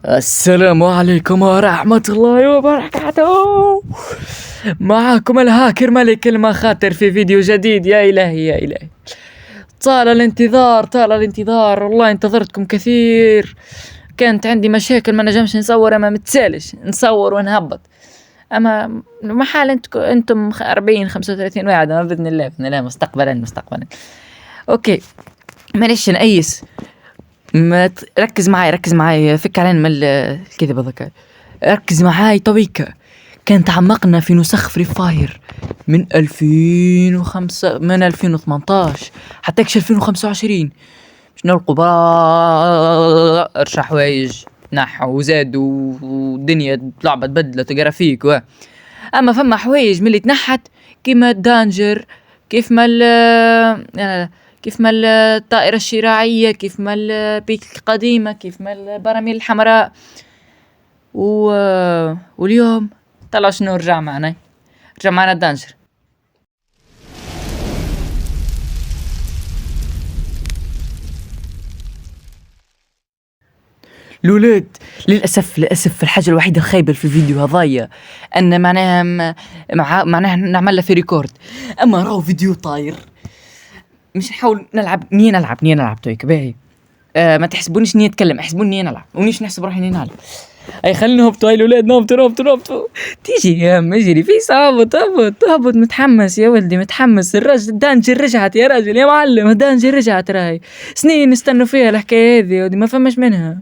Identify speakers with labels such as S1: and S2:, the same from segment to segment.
S1: السلام عليكم ورحمة الله وبركاته. معكم الهاكر ملك المخاطر في فيديو جديد. يا إلهي يا إلهي، طال الانتظار والله انتظرتكم كثير. كانت عندي مشاكل ما نجمش نصور، ما متسالش نصور ونهبط، اما محال انتم 40-35 واحد باذن الله مستقبلا. اوكي معليش نقيس، ما ركز معاي فك علينا من الكذب هذاك، ركز معاي طويكة. كان تعمقنا في نسخ فري فاير من 2005 من 2018 حتى كش 2025. باش نلقوا برشا حوايج نحو وزادوا والدنيا لعبة بدلت جرافيك اما فما حوايج من اللي تنحت كيما الدانجر، كيف ما الطائرة الشراعية، كيف ما البيك القديمة، كيف ما البراميل الحمراء واليوم طلع شنو رجع معنا الدانجر. الولاد للأسف الحاجة الوحيدة الخايبة في الفيديو هذايا أن معناها نعمل له في ريكورد، أما راهو فيديو طاير. مش نحاول نلعب ني نلعب تويك باهي. ما تحسبونيش ني نتكلم، احسبوني ني نلعب ونيش نحسب روحي ني نلعب. اي خلينا نهبطوا هاي الولاد، نهبطوا تيجي يا مجري في هبط متحمس يا ولدي متحمس. الراجل دانجر رجعت يا راجل يا معلم، دانجر رجعت راهي سنين نستنوا فيها الحكايه هذه ما فماش منها.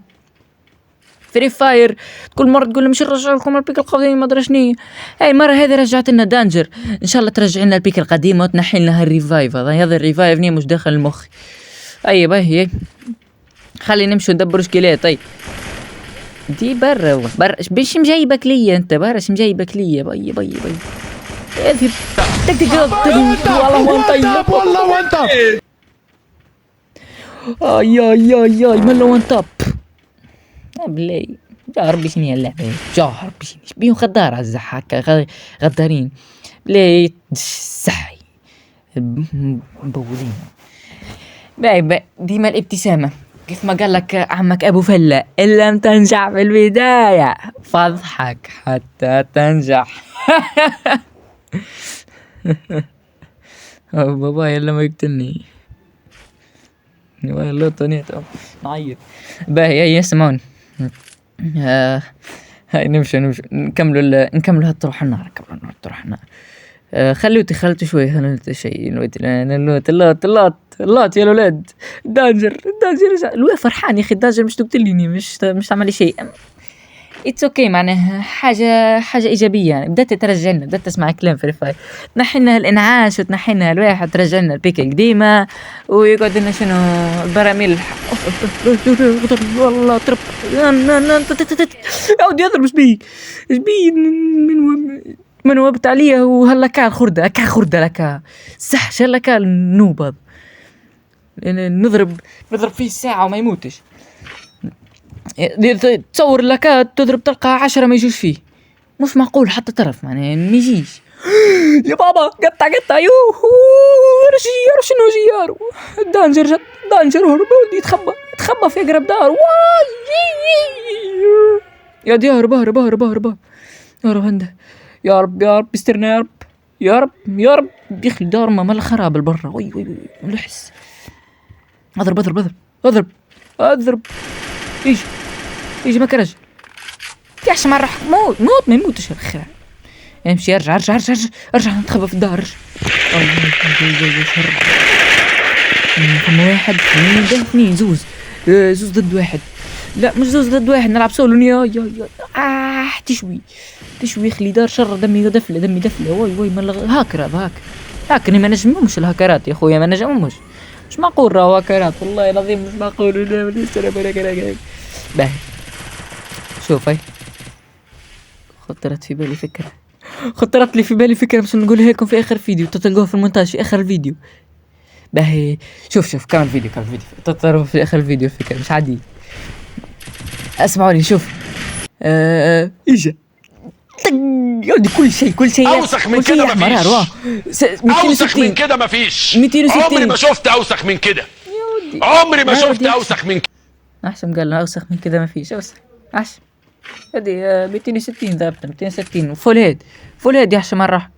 S1: فري فاير كل مرة تقول مش نرجع لكم البيك القديم ما ادري شنو، هاي المرة هذه رجعت لنا دانجر، ان شاء الله ترجع لنا البيك القديمة وتنحي لنا هالريفايف هذا الريفايف ني مش داخل المخ. اي باهي خلي نمشي ندبر شكلات. طيب دي برا باش مجايبك ليا انت باش مجايبك ليا باي اذهب والله وانت اي ملا وانت بلاي جاهر بشني اللعبة، جاهر بشني بيهم غدار عالزحاكة غدارين بلاي صحي مبولين. باي ديما الابتسامة كيف ما قال لك عمك ابو فلة، ان لم تنجح في البداية فاضحك حتى تنجح. بابا يلا ما يقتلني والله طنيت نعيط. باهي يسمعون. هاي نمشي نكملوا هالطرح النار خلوتي شوي اللات يا الولاد. دانجر الواد فرحان يا اخي، دانجر مش تقتلني مش تعمل لي شيء. اتس اوكي معناها حاجه ايجابيه يعني. بدات ترجعنا، بدات تسمع كلام فري فاير، تنحينا الانعاش وتنحينا الواحد، ترجعنا البيك القديمه ويقعد لنا شنو البراميل والله ترب يقعد يضرب شبي من وقت عليه وهلا كان خرده لك صح شلا كان نوب نضرب فيه ساعه وما يموتش. تصور لك تضرب تلقى 10 ما يجوش فيه، مش معقول حتى طرف يعني ما يجيش. يا بابا قطع يوهو شنو جيار دانجر هرب يتخبى في اقرب دار. واي يا دي هرب هنده يا رب استرنا يا رب يخلي دار ما مال خراب البرة. وي ملحس. اضرب يجي ما كرج يعش مع روحك موت ما يموتش الاخر. امشي ارجع نتخبى في الدار. واحد اثنين زوز ضد واحد، لا مش زوز ضد واحد، نلعب سولو يا تشوي خلي دار شر دمي دفله. وي من هاكر ما نجمهمش الهاكرات يا اخويا، ما نجمهمش مش معقول راهو هاكرات والله العظيم مش معقول. باهي شوف هاي خطرت لي في بالي فكرة باش نقولها لكم في اخر فيديو، تلقوها في المونتاج في اخر الفيديو. باهي شوف كمان فيديو تطروا في اخر الفيديو الفكرة مش عادي. اسمعوني شوف اجا يودي كل شيء
S2: اوسخ من كده مفيش 260. عمري ما شفت اوسخ من كده.
S1: احسن قال اوسخ من كده مفيش. عش هذه 260 ضابطة 260 وفول هيد. فول هيد يا حشا مرة.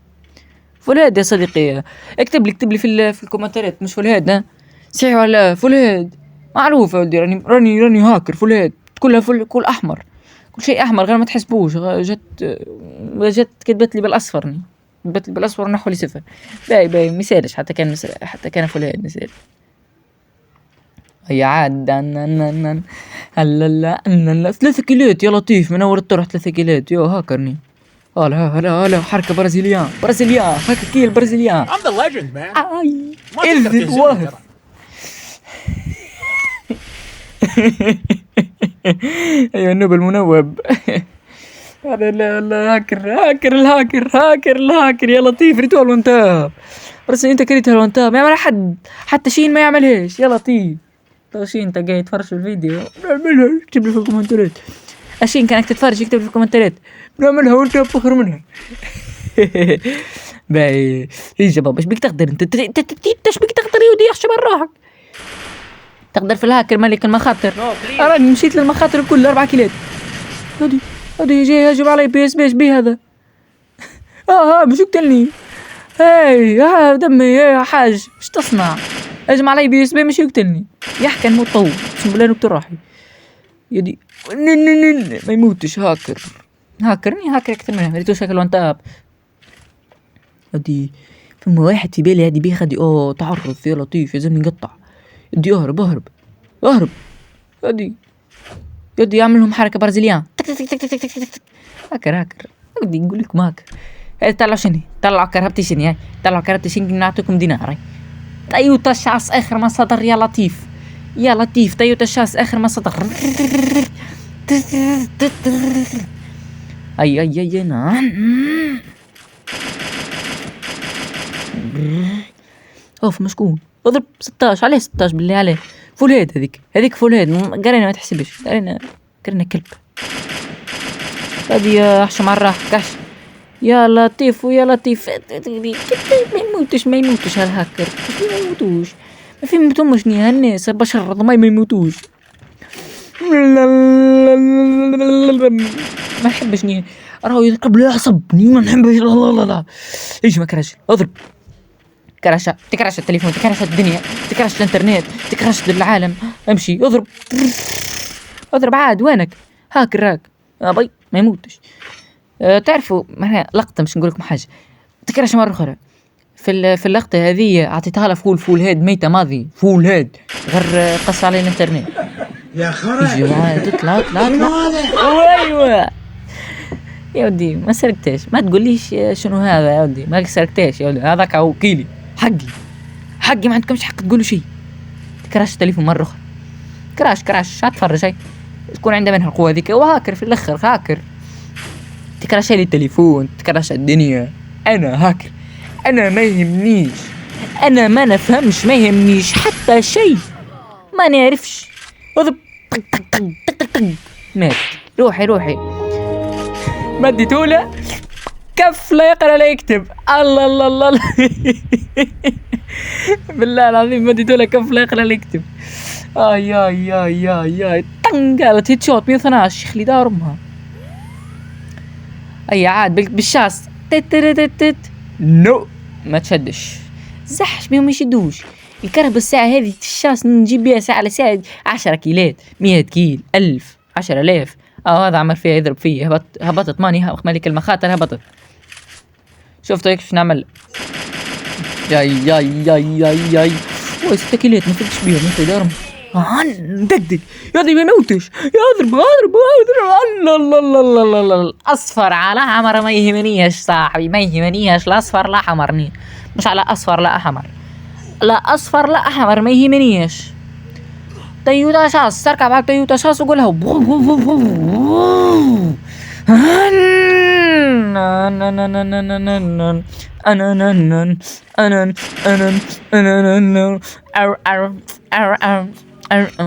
S1: فول هيد يا صديقي. اكتب لي في الكومنتات مش فول هيد. ها صحيح ولا فول هيد معروف يا ولدي. راني هاكر. فول هيد كلها كل احمر. كل شيء احمر غير ما تحسبوش. جت كتبت لي بالاصفر. كتبت لي بالاصفر نحو لي صفر. باي مثالش حتى كان فول هيد مثال. هي عاد هلا 3 كيلات يا لطيف من اول الطرح 3 كيلات يو هاكرني. هلا حركة برازيليان هاكا كيل برازيليان.
S3: I'm the legend, man.
S1: اذ واهف. ايوه النوب المنوب. لا هاكر يا لطيف. ريتوها الونتاب بس انت كريتها الونتاب ما يعمل حد حتى شين ما يعملهاش يا لطيف. شين انت قاعد تتفرج في الفيديو نعملها. اكتب لي في الكومنتات اشين كانك تتفرج. اكتب لي في الكومنتات نعملها وانت بفخر منها. باي ايه يا بابا ايش بيك تقدر انت ايش بيك تقدر يودي يحشي براحك. تقدر في الهاكر ملك المخاطر. راني مشيت للمخاطر الكل 4 كيلات. هادي جاي يهجم علي بيس بي هذا. مش يقتلني. هاي دمي يا حاج ايش تصنع. هجم علي بي مش يقتلني. يحكي انه طول بسم بالله نكتر راحي يدي ما يموتش. هاكرني اكثر منها. ريتو شكل وانتاب. هادي ثم واحد في بالي هادي بيخدي تعرض يا لطيف يلزمني نقطع. يدي اهرب هادي يدي يعمل لهم حركة برازيليان. هاكر ودي نقول لكم هاكر. طلعوا شنو طلعوا كرهبتي شنو طلعوا كرهبتي شنو نعطيكم دينار. تويوتا شاس اخر ما صدر يا لطيف تويوتا شاس اخر ما صدر. اي نعم. اوف مسكون اضرب 16 عليه 16 بالله عليه. فول هيد هذيك فول هيد قرينا ما تحسبش. قرينا كلب. هذه يا حشا مرة كاش يا لطيف ما يموتش هالهاكر. ما يموتوش ما في متهمش نيها الناس بشر ما يموتوش. ما نحبش نيه راهو يركب لي يعصبني ما نحبش. لا ايش ما كراش اضرب كراشة تكرش التليفون تكرش الدنيا تكرش الانترنت تكرش العالم. امشي اضرب عاد وينك هاكر راك باي ما يموتش. تعرفوا معناها لقطة مش نقول لكم حاجة تكرش مرة أخرى في اللقطة هذه أعطيتها له فول هيد ميتة ماضي فول هيد غير قص على الانترنت
S3: يا خرج
S1: اطلع ايوه يا ودي ما سرقتش. ما تقوليش شنو هذا يا ودي ما سرقتش يا ودي هذاك عوكيلي حقي ما عندكمش حق تقولوا شيء. تكرش التليفون مرة أخرى كراش هتفرج هاي تكون عنده منها القوة ذيك وهاكر في الأخر هاكر تكرش لي التليفون تكرش الدنيا. أنا هاكر أنا ما يهمنيش. أنا ما نفهمش ما يهمنيش حتى شيء ما نعرفش. وضب مات روحي مديتوله كف لا يقرأ لا يكتب. الله بالله العظيم مديتوله كف لا يقرأ لا يكتب. يا قالت هيد شوت 112 يخلي دار امها. اي عاد بالشاس نو ما تشدش زحش بيهم يشدوش. الكرهبة الساعة هذه الشاس نجيب بيها ساعة لساعة 10 كيلات 100 كيل 1000 10,000. هذا عمل فيها يضرب فيه هبطت ماني ملك المخاطر هبطت. شفتوا هيك شو نعمل. جاي 6 كيلات ما فيش بيهم ما في دارهم. دقدق يا ذي ما يموتش يضرب الله الاصفر على احمر ما يهمنيش صاحبي ما يهمنيش لا اصفر لا احمر مش على اصفر لا احمر لا اصفر لا احمر ما يهمنيش. تويوتا شاس تركب على تويوتا شاس وقولها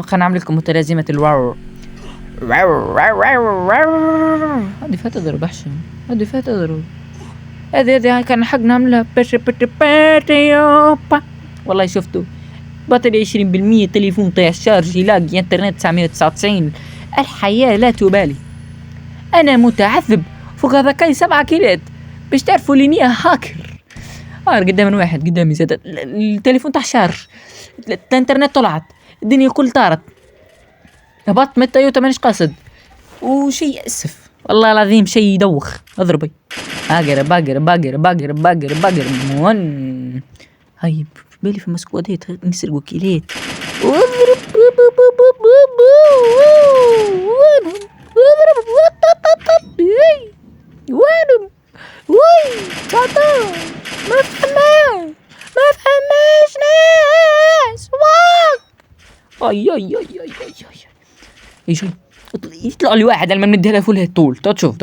S1: خلنا نعمل لكم متلازمة الواو. هذه فات اضرب احسن هذه فات اضرب هذه كان حق نعملها والله شفتوا بطارية 20% تليفون طيح الشارج يلاقي انترنت 999 الحياة لا تبالي. أنا متعذب فوق هذاكاي 7 كيلات باش تعرفوا لي هاكر. قدام من واحد قدامي زاد التليفون تاع شارج، الانترنت طلعت، الدنيا كل طارت، هبطت من التويوتا مانيش قاصد وشي اسف والله العظيم شي يدوخ. اضربي باقر مون. هاي بالي في مسكوادات نسرقوا كيلات واضرب وينهم وي تعطوا ما فهماش ناس اي يجي يطلع لي واحد لما نديها له فول طول. تشوف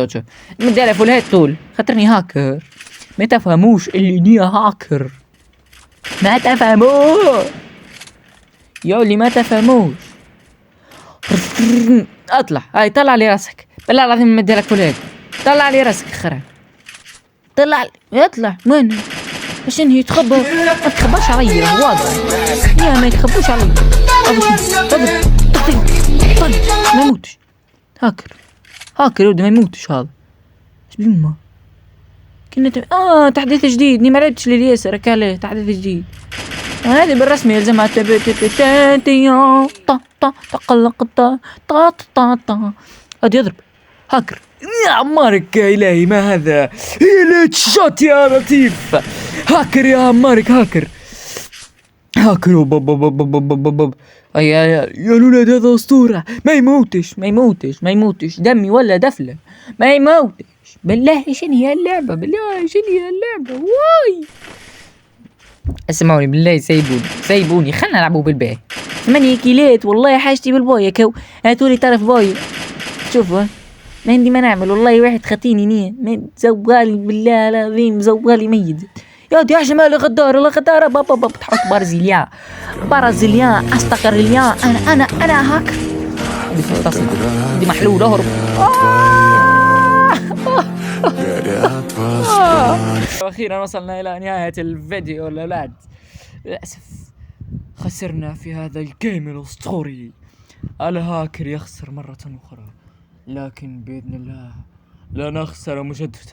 S1: نديها له فول طول خاطرني هاكر. ما تفهموش اللي ني هاكر، ما تفهموش يا اللي ما تفهموش. اطلع هاي طلع لي راسك بالله العظيم مديلك فول. طلع لي راسك خرا، طلع لي اطلع وين باش انهي يتخبى. ما تخباش علي واضح يا ما يتخبوش علي. طب ما يموتش هاكر يا ولد ما يموتش هذا. ايش بيما كنا تحديث جديد ني ما لعبتش للياسر راك عليه تحديث جديد. هذه بالرسمي يلزمها هادي يضرب هاكر. يا عمارك يا إلهي ما هذا هي شوت يا لطيف. هاكر يا عمارك هاكر يا الولاد هذا أسطورة. ما يموتش دمي ولا دفلة ما يموتش. بالله شنو هي اللعبة واي اسمعوني بالله سيبوني خلنا نلعبوا بالباهي. 8 كيلات والله حاجتي بالباي كو هاتولي طرف باي. شوفوا ما عندي ما نعمل والله. واحد خطيني نيه زوالي بالله العظيم زوالي ميت يا دي عشان مالي غدار بابا تحط برازيليان استقرليان. انا هاكر دي محلول اهرب. واخيرا وصلنا الى نهاية الفيديو الاولاد. للاسف خسرنا في هذا الجيم الاسطوري. الهاكر يخسر مرة اخرى لكن باذن الله لا نخسر مجددا.